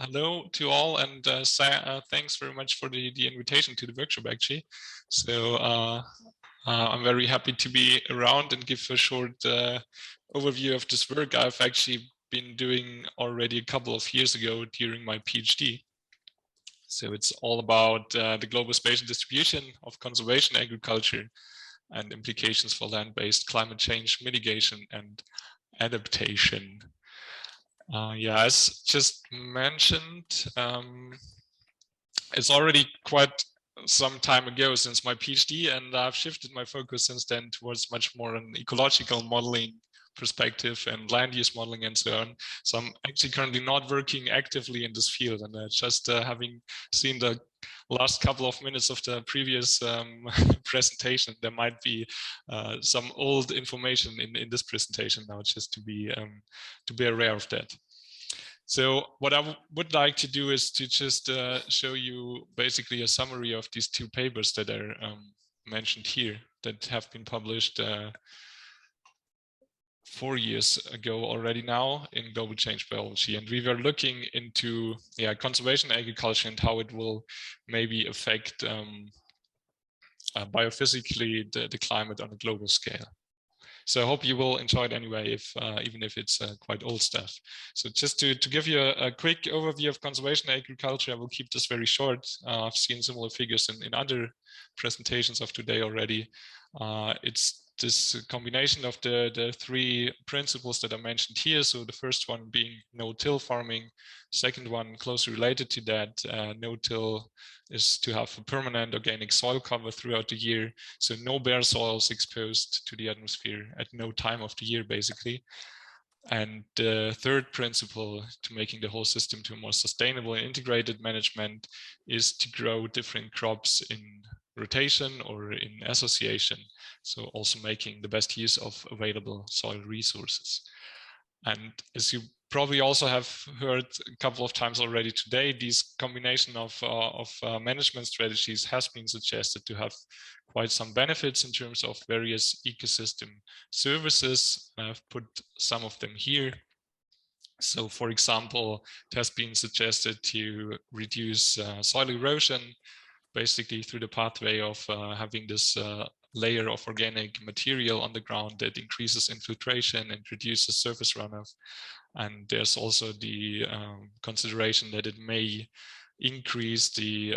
Hello to all, and thanks very much for the invitation to the workshop, actually. So I'm very happy to be around and give a short overview of this work I've actually been doing already a couple of years ago during my PhD. So it's all about the global spatial distribution of conservation agriculture and implications for land-based climate change mitigation and adaptation. Yeah, as just mentioned, it's already quite some time ago since my PhD, and I've shifted my focus since then towards much more an ecological modeling perspective and land use modeling and so on. So I'm actually currently not working actively in this field, and just having seen the last couple of minutes of the previous presentation, there might be some old information in this presentation now, just to be aware of that. So what I would like to do is to just show you basically a summary of these two papers that are mentioned here that have been published 4 years ago already now in Global Change Biology. And we were looking into conservation agriculture and how it will maybe affect biophysically the climate on a global scale. So I hope you will enjoy it anyway, even if it's quite old stuff. So just to give you a quick overview of conservation agriculture, I will keep this very short. I've seen similar figures in other presentations of today already. It's this combination of the three principles that I mentioned here. So the first one being no-till farming. Second one, closely related to that, no-till is to have a permanent organic soil cover throughout the year. So no bare soils exposed to the atmosphere at no time of the year, basically. And the third principle to making the whole system to a more sustainable and integrated management is to grow different crops in rotation or in association. So also making the best use of available soil resources. And as you probably also have heard a couple of times already today, this combination of management strategies has been suggested to have quite some benefits in terms of various ecosystem services. I've put some of them here. So for example, it has been suggested to reduce soil erosion, basically through the pathway of having this layer of organic material on the ground that increases infiltration and reduces surface runoff. And there's also the consideration that it may increase the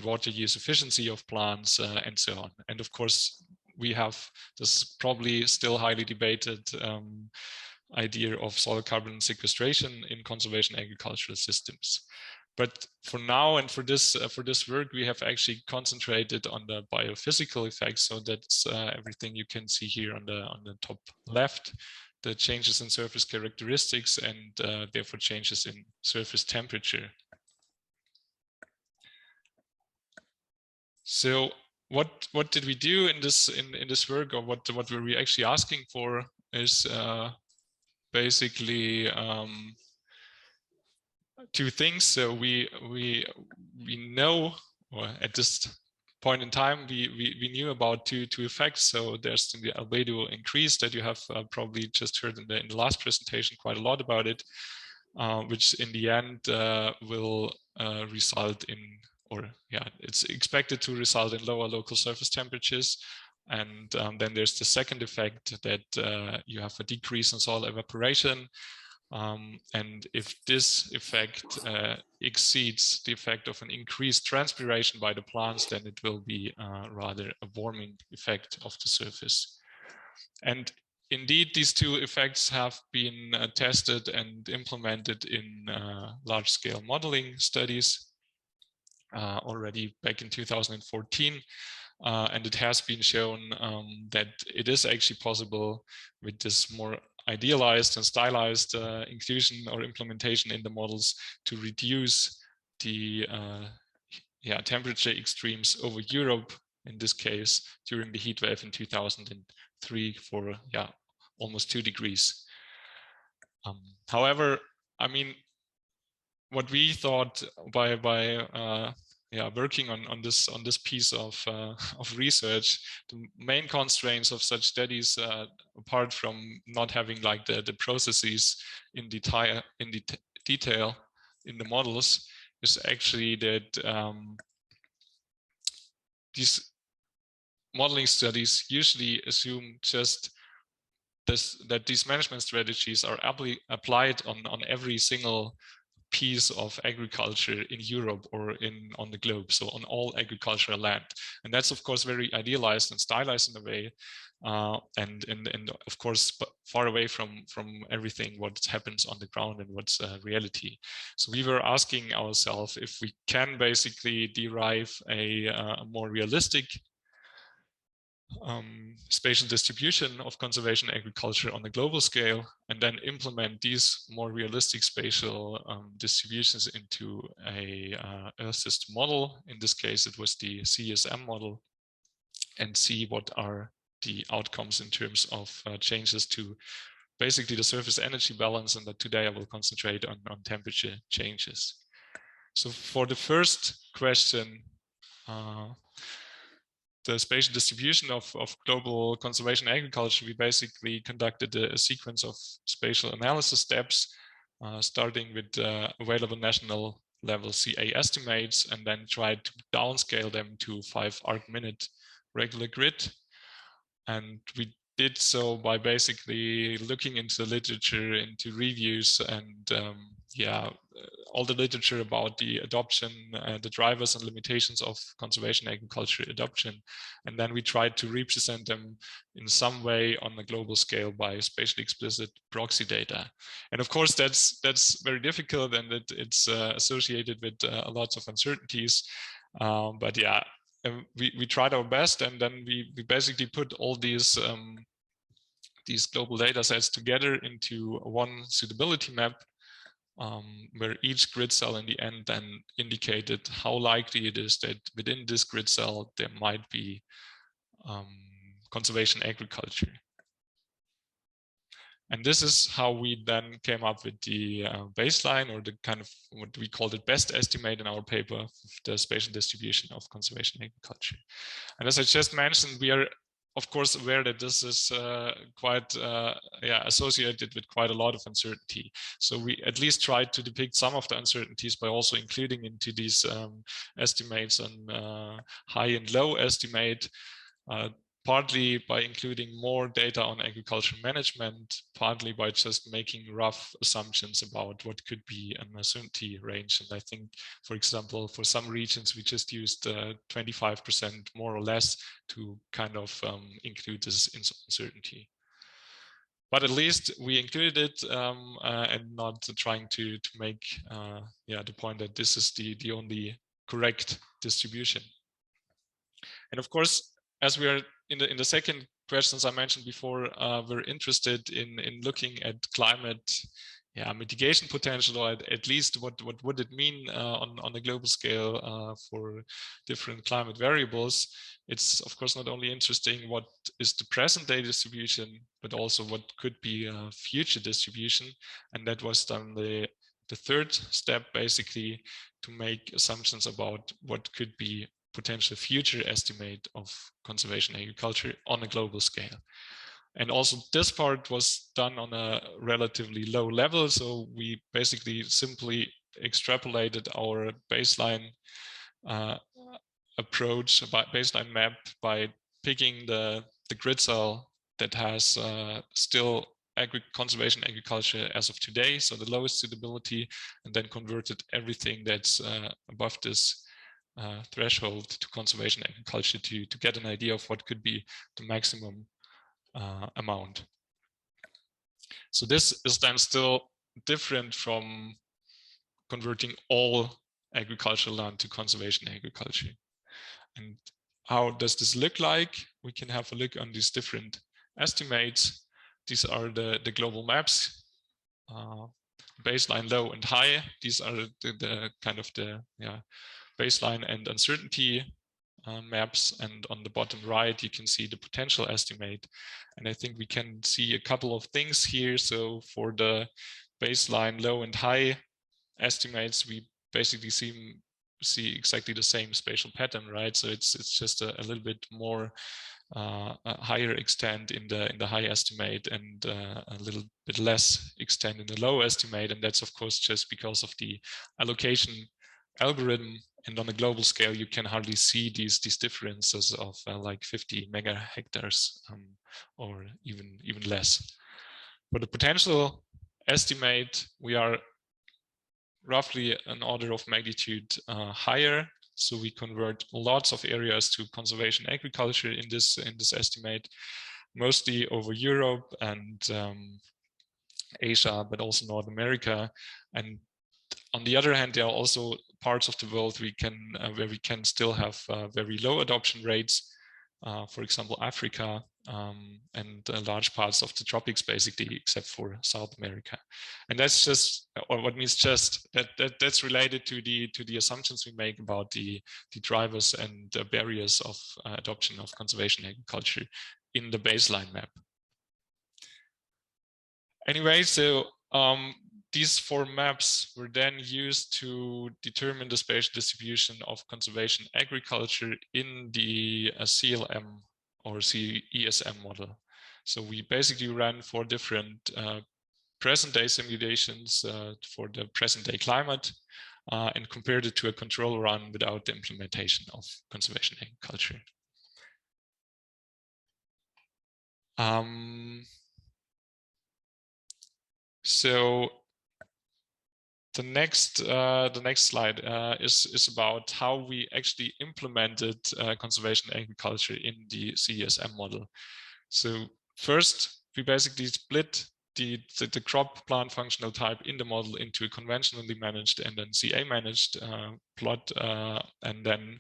water use efficiency of plants and so on. And of course, we have this probably still highly debated idea of soil carbon sequestration in conservation agricultural systems. But for now and for this work, we have actually concentrated on the biophysical effects. So that's everything you can see here on the top left, the changes in surface characteristics and therefore changes in surface temperature. So what did we do in this work, or what were we actually asking for is basically two things. So we know, or at this point in time, we knew about two effects. So there's the albedo increase that you have probably just heard in the last presentation quite a lot about it, which in the end will result in, or it's expected to result in lower local surface temperatures. And then there's the second effect that you have a decrease in soil evaporation. And if this effect exceeds the effect of an increased transpiration by the plants, then it will be rather a warming effect of the surface. And indeed, these two effects have been tested and implemented in large-scale modeling studies already back in 2014. And it has been shown that it is actually possible with this more idealized and stylized inclusion or implementation in the models to reduce the temperature extremes over Europe, in this case, during the heat wave in 2003 for almost 2 degrees. However, I mean, what we thought by working on this piece of research, the main constraints of such studies, apart from not having like the processes in detail, in the models is actually that these modeling studies usually assume just that these management strategies are applied on every single piece of agriculture in Europe or on the globe, so on all agricultural land. And that's of course very idealized and stylized in a way, and of course far away from everything what happens on the ground and what's reality. So we were asking ourselves if we can basically derive a more realistic spatial distribution of conservation agriculture on a global scale, and then implement these more realistic spatial distributions into a Earth system model. In this case, it was the CSM model, and see what are the outcomes in terms of changes to basically the surface energy balance, and that today I will concentrate on temperature changes. So for the first question, the spatial distribution of global conservation agriculture, we basically conducted a sequence of spatial analysis steps, starting with available national level CA estimates, and then tried to downscale them to 5 arc-minute regular grid. And we did so by basically looking into the literature, into reviews, and all the literature about the adoption, the drivers and limitations of conservation agriculture adoption. And then we tried to represent them in some way on a global scale by spatially explicit proxy data. And of course, that's very difficult, and it's associated with lots of uncertainties. But yeah, we tried our best, and then we basically put all these global data sets together into one suitability map, where each grid cell in the end then indicated how likely it is that within this grid cell there might be conservation agriculture. And this is how we then came up with the baseline, or the kind of what we called it best estimate in our paper of the spatial distribution of conservation agriculture. And as I just mentioned, we are of course aware that this is quite associated with quite a lot of uncertainty. So we at least tried to depict some of the uncertainties by also including into these estimates an high and low estimate, partly by including more data on agricultural management, partly by just making rough assumptions about what could be an uncertainty range. And I think, for example, for some regions, we just used 25% more or less to kind of include this uncertainty. But at least we included it, and not trying to make the point that this is the only correct distribution. And of course, as we are in the second questions I mentioned before, we're interested in looking at climate mitigation potential, or at least what would it mean on a global scale for different climate variables. It's of course not only interesting what is the present day distribution, but also what could be a future distribution. And that was then the third step, basically, to make assumptions about what could be potential future estimate of conservation agriculture on a global scale. And also this part was done on a relatively low level. So we basically simply extrapolated our baseline approach, baseline map, by picking the grid cell that has still conservation agriculture as of today, so the lowest suitability, and then converted everything that's above this threshold to conservation agriculture to get an idea of what could be the maximum amount. So this is then still different from converting all agricultural land to conservation agriculture. And how does this look like? We can have a look on these different estimates. These are the global maps, baseline, low, and high. These are the kind of the baseline and uncertainty maps, and on the bottom right you can see the potential estimate. And I think we can see a couple of things here. So for the baseline, low, and high estimates, we basically see exactly the same spatial pattern, right? So it's just a little bit more a higher extent in the high estimate and a little bit less extent in the low estimate. And that's of course just because of the allocation algorithm. And on a global scale, you can hardly see these differences of like 50 megahectares or even less. For the potential estimate, we are roughly an order of magnitude higher. So we convert lots of areas to conservation agriculture in this estimate, mostly over Europe and Asia, but also North America. And on the other hand, there are also parts of the world where we can still have very low adoption rates. For example, Africa and large parts of the tropics, basically, except for South America. And that's just, or what means just that's related to the assumptions we make about the drivers and the barriers of adoption of conservation agriculture in the baseline map. Anyway, so these 4 maps were then used to determine the spatial distribution of conservation agriculture in the CLM or CESM model. So we basically ran 4 different present-day simulations for the present-day climate and compared it to a control run without the implementation of conservation agriculture. So the next slide is about how we actually implemented conservation agriculture in the CESM model. So first, we basically split the crop plant functional type in the model into a conventionally managed and then CA managed plot, and then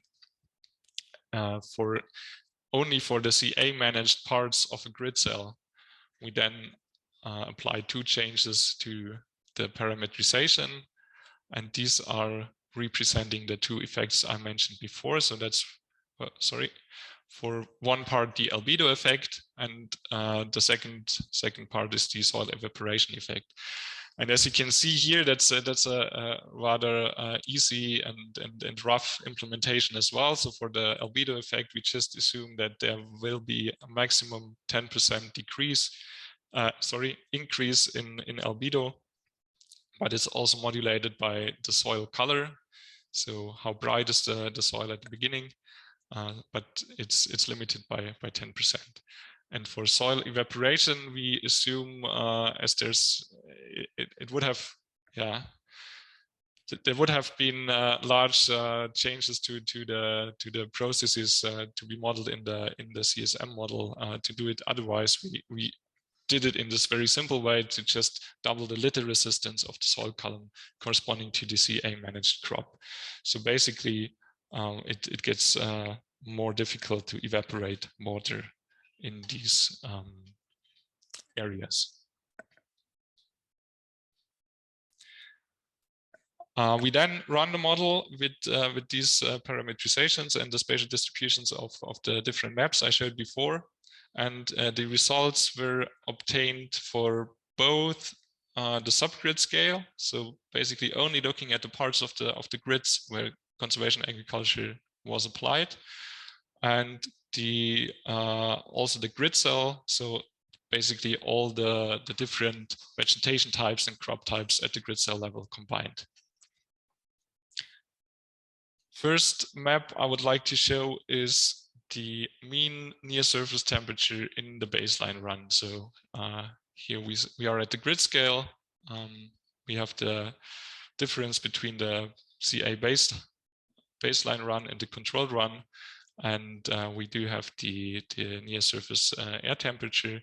only for the CA managed parts of a grid cell, we then apply 2 changes to the parametrization, and these are representing the 2 effects I mentioned before. So that's, for one part, the albedo effect, and the second part is the soil evaporation effect. And as you can see here, that's a rather easy and rough implementation as well. So for the albedo effect, we just assume that there will be a maximum 10% increase in albedo, but it's also modulated by the soil color. So how bright is the soil at the beginning, but it's limited by 10%. And for soil evaporation, we assume as it would have, there would have been large changes to the processes to be modeled in the CSM model to do it. Otherwise, we did it in this very simple way to just double the litter resistance of the soil column corresponding to the CA managed crop. So basically, it gets more difficult to evaporate water in these areas. We then run the model with these parametrizations and the spatial distributions of the different maps I showed before. And the results were obtained for both the subgrid scale, so basically only looking at the parts of the grids where conservation agriculture was applied, and also the grid cell, so basically all the different vegetation types and crop types at the grid cell level combined. First map I would like to show is the mean near surface temperature in the baseline run. So here we are at the grid scale. We have the difference between the CA baseline run and the control run, and we do have the near surface air temperature.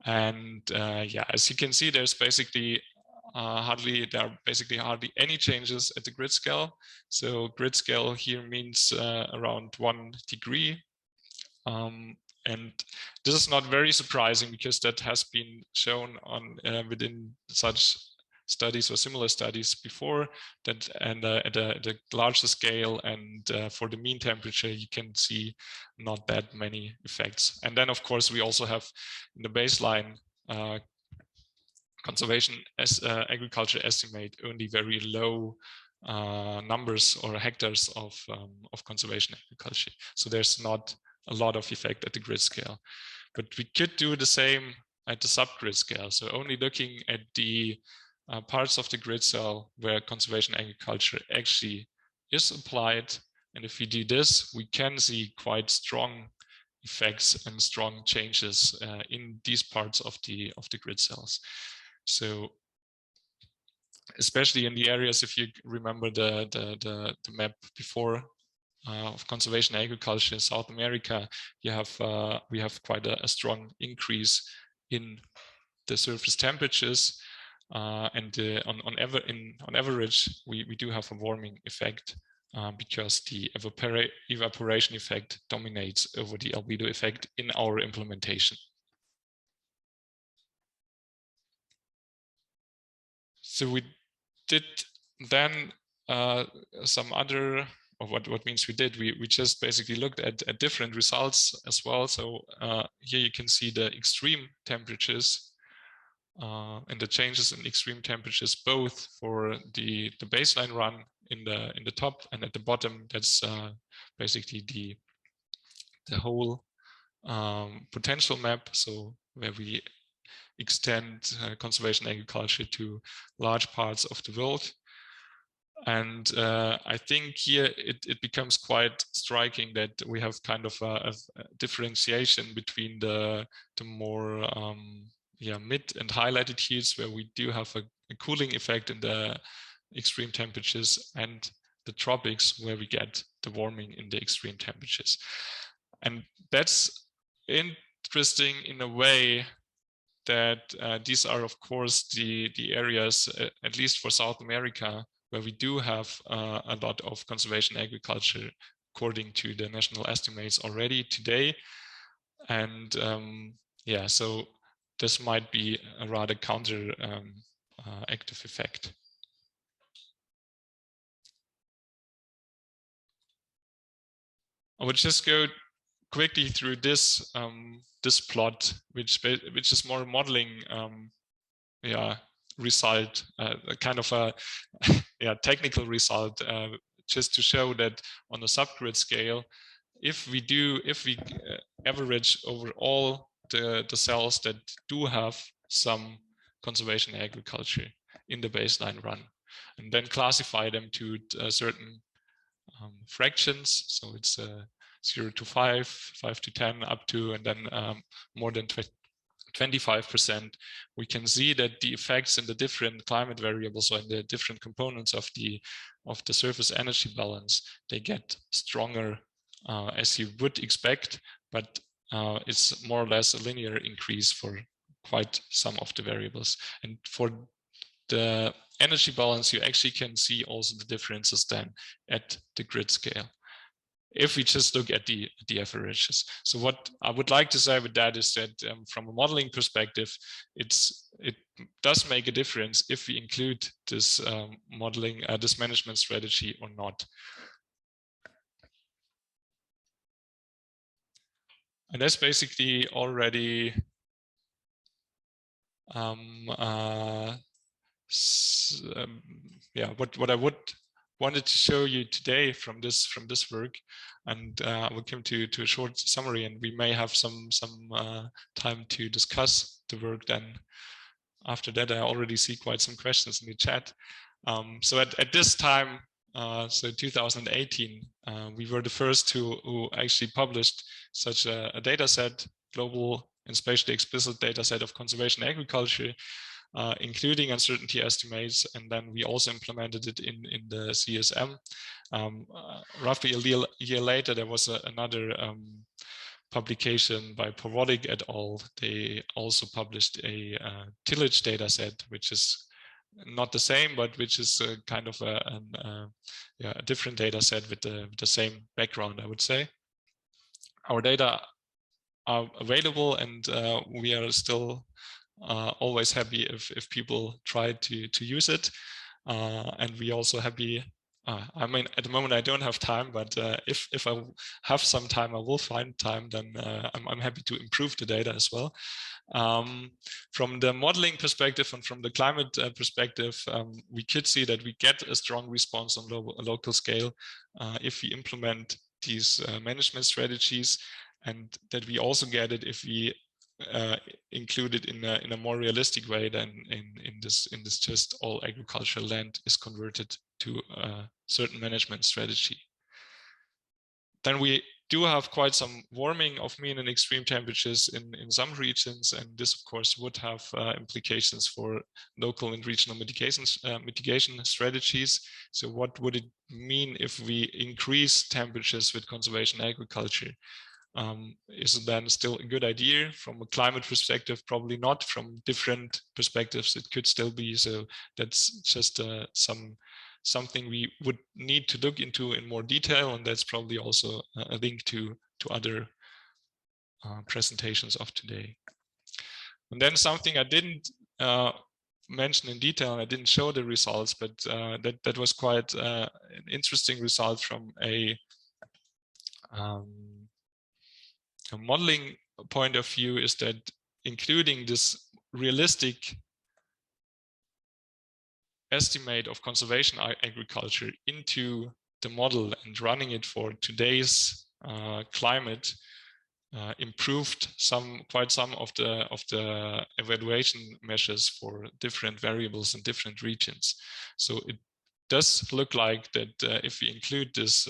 And as you can see, there's basically hardly any changes at the grid scale. So grid scale here means around 1 degree. And this is not very surprising because that has been shown on within such studies or similar studies before, that and at the larger scale and for the mean temperature, you can see not that many effects. And then of course we also have in the baseline conservation agriculture estimate only very low numbers or hectares of conservation agriculture. So there's not a lot of effect at the grid scale. But we could do the same at the subgrid scale. So only looking at the parts of the grid cell where conservation agriculture actually is applied. And if we do this, we can see quite strong effects and strong changes in these parts of the grid cells. So especially in the areas, if you remember the map before of conservation agriculture in South America, you have we have quite a strong increase in the surface temperatures, and on average we do have a warming effect because the evaporation effect dominates over the albedo effect in our implementation. So we did then some other, or what means we did, we just basically looked at different results as well. So here you can see the extreme temperatures and the changes in extreme temperatures, both for the baseline run in the top, and at the bottom that's basically the whole potential map. So where we extend conservation agriculture to large parts of the world. And I think here it becomes quite striking that we have kind of a differentiation between the more mid and high latitudes, where we do have a cooling effect in the extreme temperatures, and the tropics, where we get the warming in the extreme temperatures. And that's interesting in a way that these are, of course, the areas, at least for South America, where we do have a lot of conservation agriculture according to the national estimates already today. And yeah, so this might be a rather counter active effect. I would just go quickly through this this plot, which is more modeling result, kind of a technical result, just to show that on a subgrid scale, if we average over all the cells that do have some conservation agriculture in the baseline run, and then classify them to certain fractions, so it's 0 to 5, 5 to 10, up to, and then more than 25%, we can see that the effects in the different climate variables, or in the different components of the surface energy balance, they get stronger as you would expect, but it's more or less a linear increase for quite some of the variables. And for the energy balance, you actually can see also the differences then at the grid scale, if we just look at the averages. So what I would like to say with that is that from a modeling perspective, it does make a difference if we include this modeling, this management strategy or not. And that's basically already what I wanted to show you today from this work, and we'll come to a short summary, and we may have some time to discuss the work then. After that, I already see quite some questions in the chat. So at this time, so 2018, we were the first who actually published such a data set, global and spatially explicit data set of conservation agriculture, including uncertainty estimates, and then we also implemented it in the CSM. Roughly a year later, there was another publication by Porodik et al. They also published a tillage data set, which is not the same, but which is kind of a different data set with the same background, I would say. Our data are available, and we are still always happy if people try to use it, and we also happy. I mean, at the moment I don't have time, but if I have some time, I will find time. Then I'm happy to improve the data as well. From the modeling perspective and from the climate perspective, we could see that we get a strong response on a local scale if we implement these management strategies. and that we also get it if we include it in a more realistic way than in this just all agricultural land is converted to a certain management strategy. Then we do have quite some warming of mean and extreme temperatures in some regions, and this of course would have implications for local and regional mitigation strategies. So what would it mean if we increase temperatures with conservation agriculture? Is it then still a good idea from a climate perspective? Probably not. From different perspectives, it could still be. So that's just something we would need to look into in more detail, and that's probably also a link to other presentations of today. And then something I didn't mention in detail, and I didn't show the results, but that was quite an interesting result from a modeling point of view, is that including this realistic estimate of conservation agriculture into the model and running it for today's climate improved quite some of the evaluation measures for different variables in different regions. So it does look like that if we include this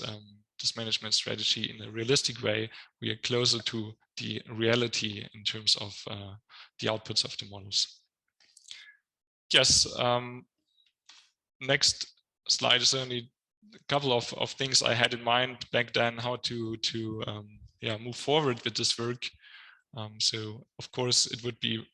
management strategy in a realistic way, we are closer to the reality in terms of the outputs of the models. Yes, next slide is only a couple of things I had in mind back then, how to move forward with this work. So of course it would be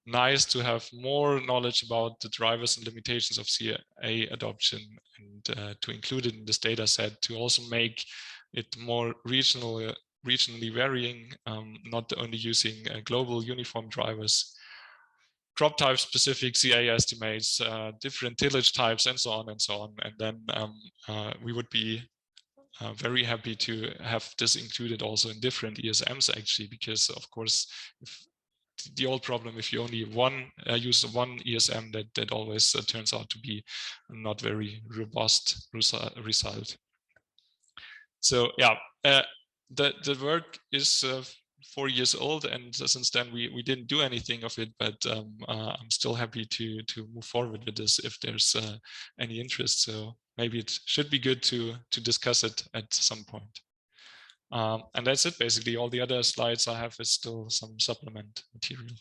nice to have more knowledge about the drivers and limitations of CA adoption, and to include it in this data set, to also make it more regionally varying, not only using global uniform drivers, crop type specific CA estimates, different tillage types, and so on and so on. And then we would be very happy to have this included also in different ESMs, actually, because of course, if the old problem, if you only use one ESM, that always turns out to be not very robust result. So yeah, the work is 4 years old, and since then we didn't do anything of it, but I'm still happy to move forward with this if there's any interest. So maybe it should be good to discuss it at some point. And that's it basically. All the other slides I have is still some supplement material.